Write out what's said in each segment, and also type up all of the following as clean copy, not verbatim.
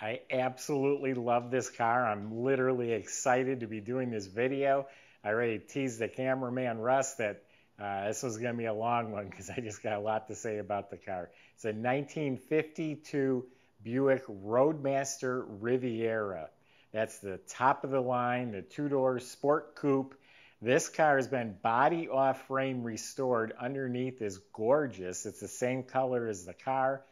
I absolutely love this car. I'm literally excited to be doing this video. I already teased the cameraman Russ that this was going to be a long one because I just got a lot to say about the car. It's a 1952 Buick Roadmaster Riviera. That's the top of the line, the two-door sport coupe. This car has been body off frame restored. Underneath is gorgeous. It's the same color as the car.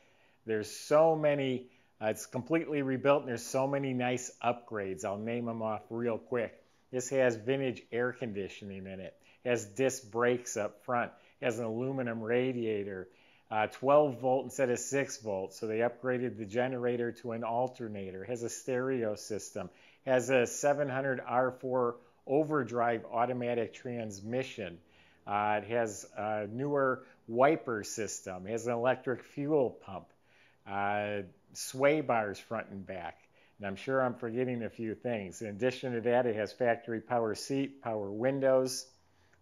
There's so many, it's completely rebuilt, and there's so many nice upgrades. I'll name them off real quick. This has vintage air conditioning in it. It has disc brakes up front. It has an aluminum radiator, 12 volt instead of 6 volt. So they upgraded the generator to an alternator. It has a stereo system. It has a 700 R4 overdrive automatic transmission. It has a newer wiper system. It has an electric fuel pump. Sway bars front and back. And I'm sure I'm forgetting a few things. In addition to that, it has factory power seat, power windows,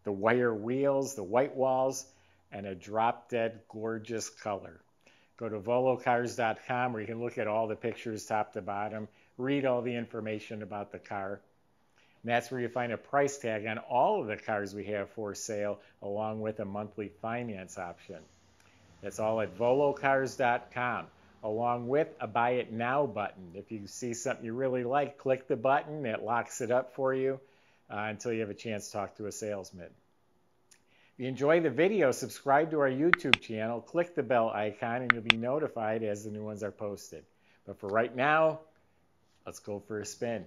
the wire wheels, the white walls, and a drop-dead gorgeous color. Go to volocars.com where you can look at all the pictures top to bottom, read all the information about the car. And that's where you find a price tag on all of the cars we have for sale, along with a monthly finance option. That's all at volocars.com, along with a Buy It Now button. If you see something you really like, click the button. It locks it up for you until you have a chance to talk to a salesman. If you enjoy the video, subscribe to our YouTube channel, click the bell icon, and you'll be notified as the new ones are posted. But for right now, let's go for a spin.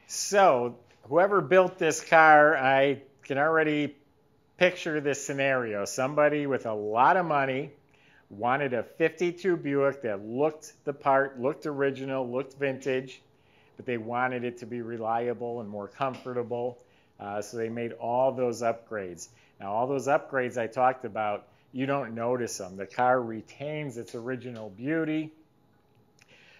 So, whoever built this car, I can already picture this scenario. Somebody with a lot of money wanted a 52 Buick that looked the part, looked original, looked vintage, but they wanted it to be reliable and more comfortable. So they made all those upgrades. Now, all those upgrades I talked about, you don't notice them. The car retains its original beauty.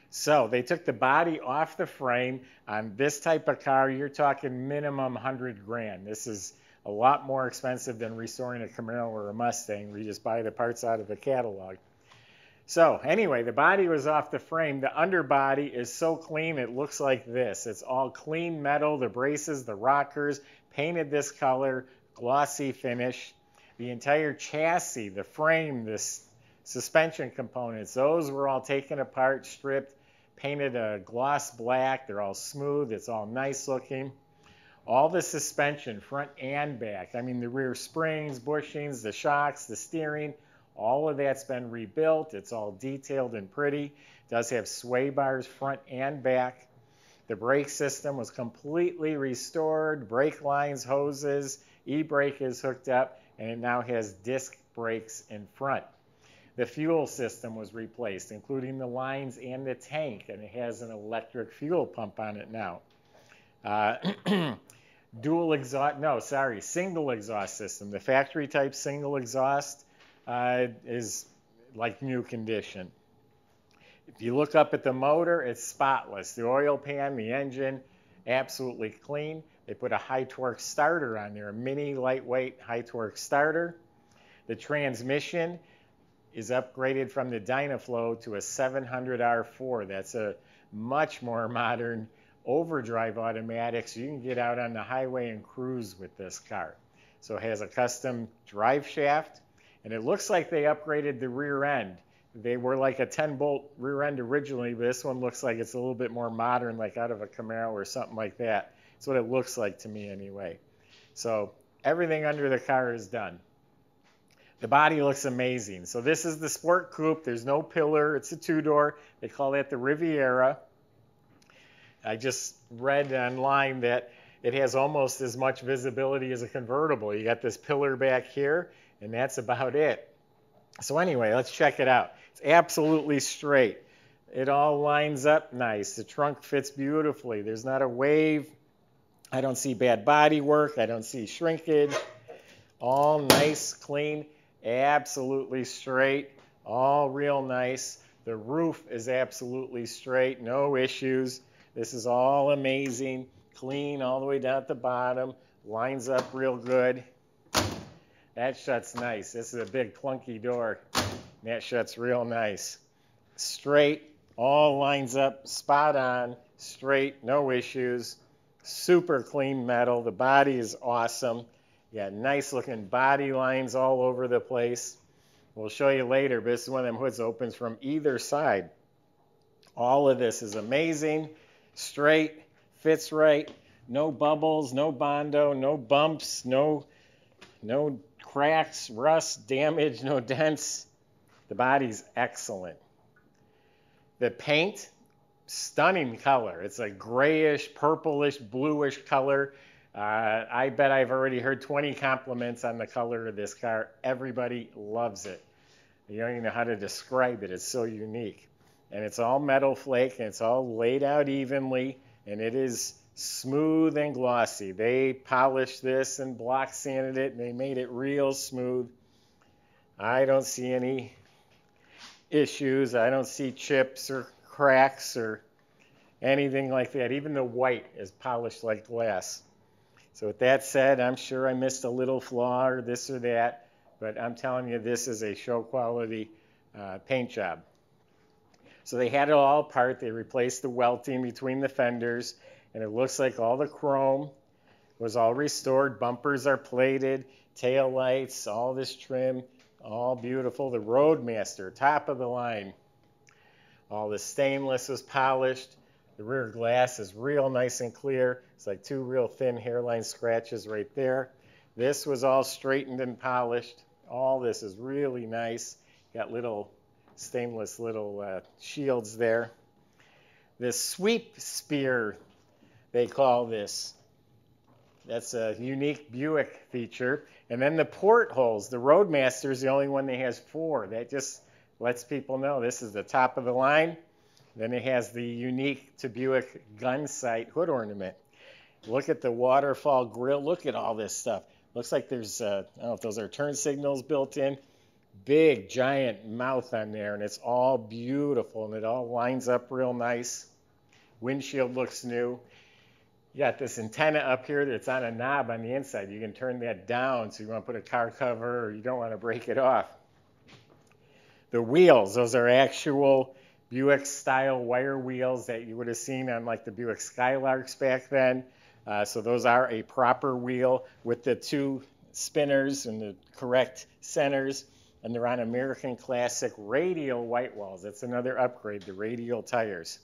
So they took the body off the frame. On this type of car, you're talking minimum 100 grand. This is a lot more expensive than restoring a Camaro or a Mustang, where you just buy the parts out of the catalog. So anyway, the body was off the frame. The underbody is so clean, it looks like this. It's all clean metal, the braces, the rockers, painted this color, glossy finish. The entire chassis, the frame, the suspension components, those were all taken apart, stripped, painted a gloss black. They're all smooth. It's all nice looking. All the suspension, front and back, I mean the rear springs, bushings, the shocks, the steering, all of that's been rebuilt. It's all detailed and pretty. It does have sway bars front and back. The brake system was completely restored. Brake lines, hoses, e-brake is hooked up, and it now has disc brakes in front. The fuel system was replaced, including the lines and the tank, and it has an electric fuel pump on it now. Single exhaust system. The factory type single exhaust is like new condition. If you look up at the motor, it's spotless. The oil pan, the engine, absolutely clean. They put a high torque starter on there, a mini lightweight high torque starter. The transmission is upgraded from the Dynaflow to a 700 R4. That's a much more modern overdrive automatic, so you can get out on the highway and cruise with this car. So it has a custom drive shaft, and it looks like they upgraded the rear end. They were like a 10-bolt rear end originally, but this one looks like it's a little bit more modern, like out of a Camaro or something like that. That's what it looks like to me anyway. So everything under the car is done. The body looks amazing. So this is the Sport Coupe. There's no pillar. It's a two-door. They call that the Riviera. I just read online that it has almost as much visibility as a convertible. You got this pillar back here, and that's about it. So anyway, let's check it out. It's absolutely straight. It all lines up nice. The trunk fits beautifully. There's not a wave. I don't see bad body work. I don't see shrinkage. All nice, clean, absolutely straight. All real nice. The roof is absolutely straight. No issues. This is all amazing. Clean all the way down at the bottom. Lines up real good. That shuts nice. This is a big clunky door. That shuts real nice. straight, all lines up, spot on, straight, no issues. Super clean metal. The body is awesome. You got nice looking body lines all over the place. We'll show you later, but this is one of them hoods that opens from either side. All of this is amazing, straight, fits right, no bubbles, no Bondo, no bumps, no cracks, rust, damage, no dents. The body's excellent. The paint, stunning color. It's a grayish, purplish, bluish color. I bet I've already heard 20 compliments on the color of this car. Everybody loves it. You don't even know how to describe it. It's so unique. And it's all metal flake, and it's all laid out evenly, and it is smooth and glossy. They polished this and block sanded it, and they made it real smooth. I don't see any issues. I don't see chips or cracks or anything like that. Even the white is polished like glass. So with that said, I'm sure I missed a little flaw or this or that, but I'm telling you, this is a show quality paint job. So they had it all apart. They replaced the welting between the fenders, and it looks like all the chrome was all restored. Bumpers are plated, tail lights, all this trim, all beautiful. The Roadmaster, top of the line. All the stainless was polished. The rear glass is real nice and clear. It's like two real thin hairline scratches right there. This was all straightened and polished. All this is really nice. Got little stainless little shields there. This sweep spear, they call this. That's a unique Buick feature. And then the portholes. The Roadmaster is the only one that has 4. That just lets people know this is the top of the line. Then it has the unique to Buick gun sight hood ornament. Look at the waterfall grill. Look at all this stuff. Looks like there's, I don't know if those are turn signals built in. Big, giant mouth on there, and it's all beautiful, and it all lines up real nice. Windshield looks new. You got this antenna up here that's on a knob on the inside. You can turn that down so you want to put a car cover or you don't want to break it off. The wheels, those are actual Buick-style wire wheels that you would have seen on like the Buick Skylarks back then. So those are a proper wheel with the 2 spinners and the correct centers. And they're on American Classic radial white walls. That's another upgrade, the radial tires.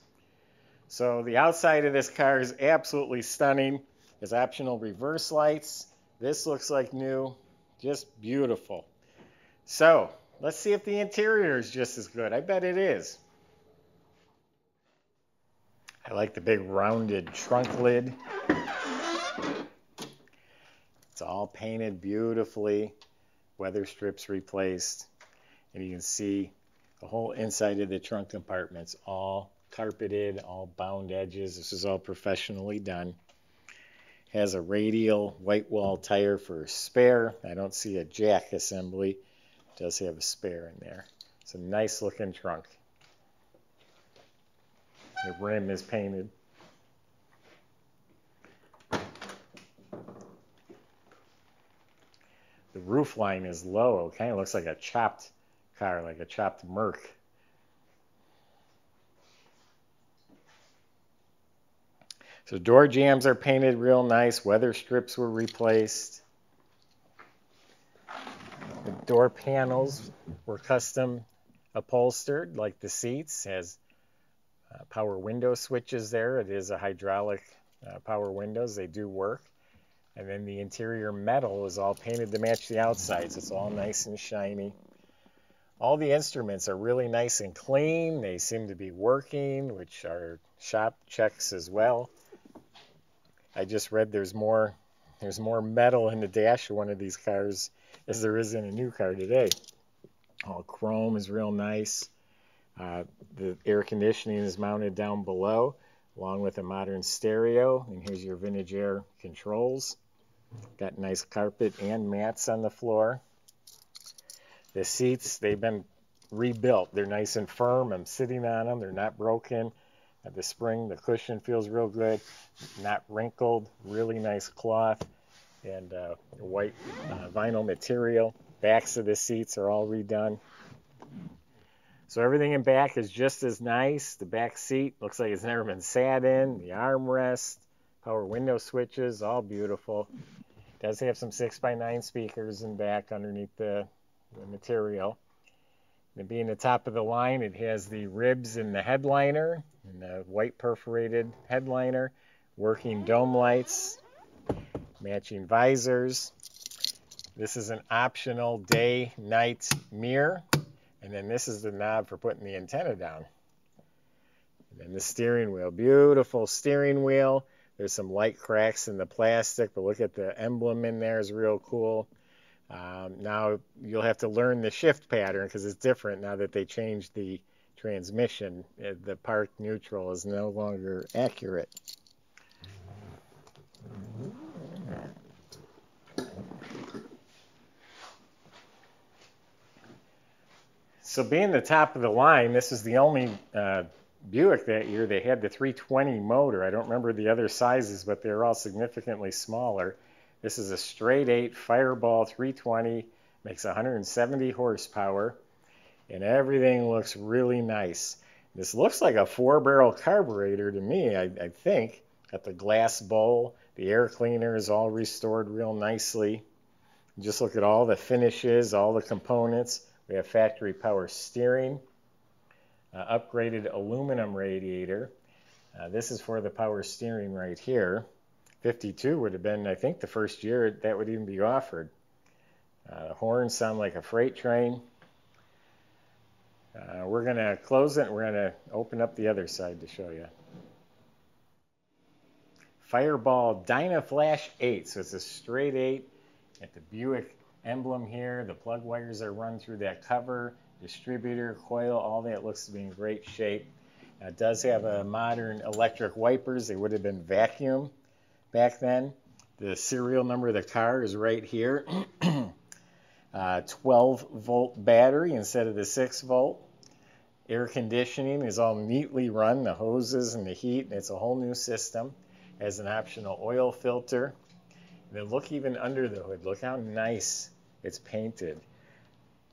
So the outside of this car is absolutely stunning. There's optional reverse lights. This looks like new. Just beautiful. So let's see if the interior is just as good. I bet it is. I like the big rounded trunk lid. It's all painted beautifully. Weather strips replaced. And you can see the whole inside of the trunk compartment's all carpeted, all bound edges. This is all professionally done. Has a radial white wall tire for spare. I don't see a jack assembly. It does have a spare in there. It's a nice looking trunk. The rim is painted. The roof line is low. It kind of looks like a chopped car, like a chopped Merc. So door jambs are painted real nice. Weather strips were replaced. The door panels were custom upholstered, like the seats. Has power window switches there. It is a hydraulic power windows. They do work. And then the interior metal is all painted to match the outsides. It's all nice and shiny. All the instruments are really nice and clean. They seem to be working, which are shop checks as well. I just read there's more metal in the dash of one of these cars as there is in a new car today. All chrome is real nice. The air conditioning is mounted down below, along with a modern stereo. And here's your vintage air controls. Got nice carpet and mats on the floor. The seats, they've been rebuilt. They're nice and firm. I'm sitting on them. They're not broken. The spring, the cushion feels real good. Not wrinkled. Really nice cloth and white vinyl material. Backs of the seats are all redone. So everything in back is just as nice. The back seat looks like it's never been sat in. The armrest, power window switches, all beautiful. It does have some 6x9 speakers in back underneath the material. And being the top of the line, it has the ribs in the headliner and the white perforated headliner, working dome lights, matching visors. This is an optional day-night mirror. And then this is the knob for putting the antenna down. And then the steering wheel, beautiful steering wheel. There's some light cracks in the plastic, but look at the emblem in there, is real cool. Now you'll have to learn the shift pattern because it's different now that they changed the transmission. The park neutral is no longer accurate. So being the top of the line, this is the only Buick that year that had the 320 motor. I don't remember the other sizes, but they're all significantly smaller. This is a straight 8 Fireball 320, makes 170 horsepower, and everything looks really nice. This looks like a 4-barrel carburetor to me, I think. Got the glass bowl, the air cleaner is all restored real nicely. Just look at all the finishes, all the components. We have factory power steering, upgraded aluminum radiator. This is for the power steering right here. 52 would have been, I think, the first year that would even be offered. The horns sound like a freight train. We're going to close it and we're going to open up the other side to show you. Fireball Dynaflash 8, so it's a straight 8. Got the Buick emblem here. The plug wires are run through that cover, distributor, coil, all that looks to be in great shape. It does have a modern electric wipers. They would have been vacuum back then. The serial number of the car is right here. 12-volt battery instead of the 6-volt. Air conditioning is all neatly run, the hoses and the heat. It's a whole new system. Has an optional oil filter. And then look even under the hood. Look how nice it's painted.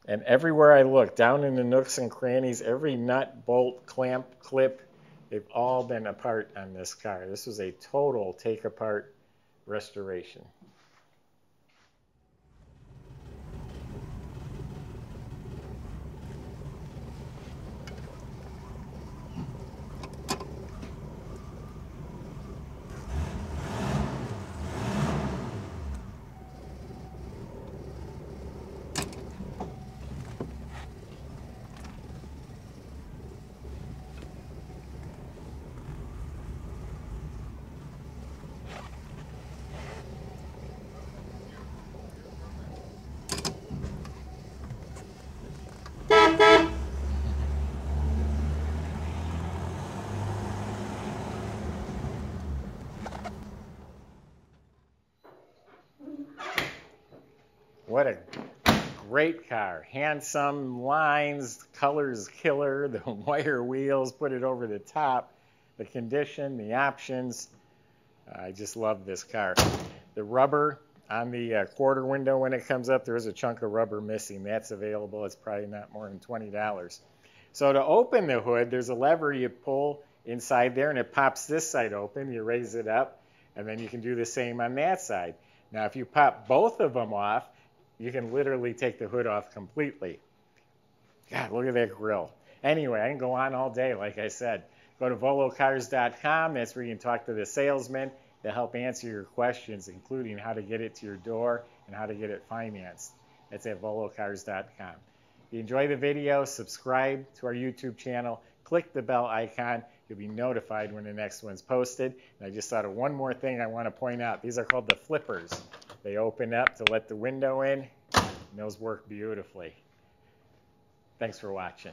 And everywhere I look, down in the nooks and crannies, every nut, bolt, clamp, clip, they've all been apart on this car. This was a total take-apart restoration. What a great car. Handsome lines, colors killer, the wire wheels, put it over the top, the condition, the options. I just love this car. The rubber on the quarter window when it comes up, there is a chunk of rubber missing. That's available. It's probably not more than $20. So to open the hood, there's a lever you pull inside there and it pops this side open. You raise it up and then you can do the same on that side. Now if you pop both of them off, you can literally take the hood off completely. God, look at that grill. Anyway, I can go on all day, like I said. Go to volocars.com. That's where you can talk to the salesman to help answer your questions, including how to get it to your door and how to get it financed. That's at volocars.com. If you enjoy the video, subscribe to our YouTube channel. Click the bell icon. You'll be notified when the next one's posted. And I just thought of one more thing I want to point out. These are called the flippers. They open up to let the window in, and those work beautifully. Thanks for watching.